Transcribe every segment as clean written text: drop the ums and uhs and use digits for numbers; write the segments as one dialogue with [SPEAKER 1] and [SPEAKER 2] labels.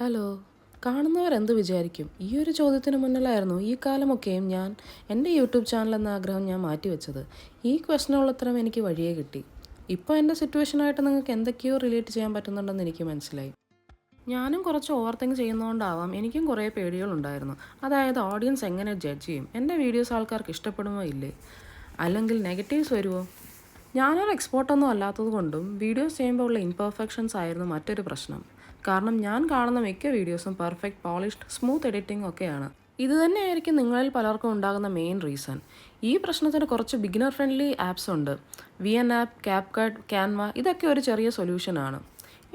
[SPEAKER 1] Hello. കാണുന്നവരെന്ത് വിചാരിക്കും? ഈ ഒരു ചോദ്യത്തിന് മുന്നിലായിരുന്നു ഈ കാലമൊക്കെയും ഞാൻ എൻ്റെ യൂട്യൂബ് ചാനൽ എന്ന ആഗ്രഹം ഞാൻ മാറ്റിവെച്ചത്. ഈ ക്വസ്റ്റിനുള്ള ഉത്തരം എനിക്ക് വഴിയേ കിട്ടി. ഇപ്പോൾ എൻ്റെ സിറ്റുവേഷനായിട്ട് നിങ്ങൾക്ക് എന്തൊക്കെയോ റിലേറ്റ് ചെയ്യാൻ പറ്റുന്നുണ്ടെന്ന് എനിക്ക് മനസ്സിലായി. ഞാനും കുറച്ച് ഓവർ തിങ്ക് ചെയ്യുന്നതുകൊണ്ടാവാം എനിക്കും കുറേ പേടികളുണ്ടായിരുന്നു. അതായത് ഓഡിയൻസ് എങ്ങനെ ജഡ്ജ് ചെയ്യും, എൻ്റെ വീഡിയോസ് ആൾക്കാർക്ക് ഇഷ്ടപ്പെടുമോ ഇല്ലേ, അല്ലെങ്കിൽ നെഗറ്റീവ്സ് വരുമോ. ഞാനൊരു എക്സ്പേർട്ടൊന്നും അല്ലാത്തത് കൊണ്ടും വീഡിയോസ് ചെയ്യുമ്പോൾ ഉള്ള ഇംപെർഫെക്ഷൻസ് ആയിരുന്നു മറ്റൊരു പ്രശ്നം. കാരണം ഞാൻ കാണുന്ന മിക്ക വീഡിയോസും പെർഫെക്റ്റ് പോളിഷ്ഡ് സ്മൂത്ത് എഡിറ്റിംഗ് ഒക്കെയാണ്. ഇത് തന്നെയായിരിക്കും നിങ്ങളിൽ പലർക്കും ഉണ്ടാകുന്ന മെയിൻ റീസൺ. ഈ പ്രശ്നത്തിന് കുറച്ച് ബിഗിനർ ഫ്രണ്ട്ലി ആപ്സ് ഉണ്ട്. VN ആപ്പ്, CapCut, ക്യാൻവ, ഇതൊക്കെ ഒരു ചെറിയ സൊല്യൂഷനാണ്.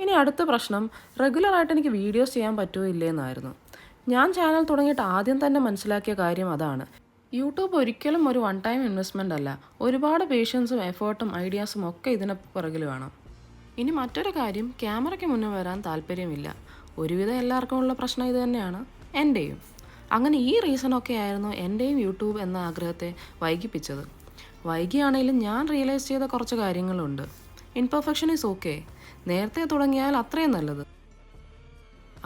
[SPEAKER 1] ഇനി അടുത്ത പ്രശ്നം, റെഗുലറായിട്ട് എനിക്ക് വീഡിയോസ് ചെയ്യാൻ പറ്റുമോ ഇല്ലേന്നായിരുന്നു. ഞാൻ ചാനൽ തുടങ്ങിയിട്ട് ആദ്യം തന്നെ മനസ്സിലാക്കിയ കാര്യം അതാണ്. യൂട്യൂബ് ഒരിക്കലും ഒരു വൺ ടൈം ഇൻവെസ്റ്റ്മെൻ്റ് അല്ല. ഒരുപാട് പേഷ്യൻസും എഫേർട്ടും ഐഡിയാസും ഒക്കെ ഇതിന് പുറകിൽ വേണം. ഇനി മറ്റൊരു കാര്യം, ക്യാമറയ്ക്ക് മുന്നേ വരാൻ താല്പര്യമില്ല. ഒരുവിധം എല്ലാവർക്കും ഉള്ള പ്രശ്നം ഇത് തന്നെയാണ്, എൻ്റെയും. അങ്ങനെ ഈ റീസണൊക്കെ ആയിരുന്നു എൻ്റെയും യൂട്യൂബ് എന്ന ആഗ്രഹത്തെ വൈകിപ്പിച്ചത്. വൈകിയാണെങ്കിലും ഞാൻ റിയലൈസ് ചെയ്ത കുറച്ച് കാര്യങ്ങളുണ്ട്. ഇൻപെർഫെക്ഷൻ ഈസ് ഓക്കെ. നേരത്തെ തുടങ്ങിയാൽ അത്രയും നല്ലത്.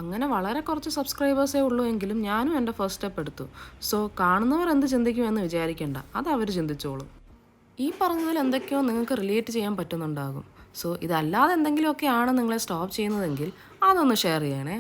[SPEAKER 1] അങ്ങനെ വളരെ കുറച്ച് സബ്സ്ക്രൈബേഴ്സേ ഉള്ളൂ എങ്കിലും ഞാനും എൻ്റെ ഫസ്റ്റ് സ്റ്റെപ്പ് എടുത്തു. സോ കാണുന്നവർ എന്ത് ചിന്തിക്കുമെന്ന് വിചാരിക്കേണ്ട, അത് അവർ ചിന്തിച്ചോളും. ഈ പറഞ്ഞതിൽ എന്തൊക്കെയോ നിങ്ങൾക്ക് റിലേറ്റ് ചെയ്യാൻ പറ്റുന്നുണ്ടാകും. സോ ഇതല്ലാതെ എന്തെങ്കിലുമൊക്കെയാണ് നിങ്ങളെ സ്റ്റോപ്പ് ചെയ്യുന്നതെങ്കിൽ അതൊന്ന് ഷെയർ ചെയ്യണേ.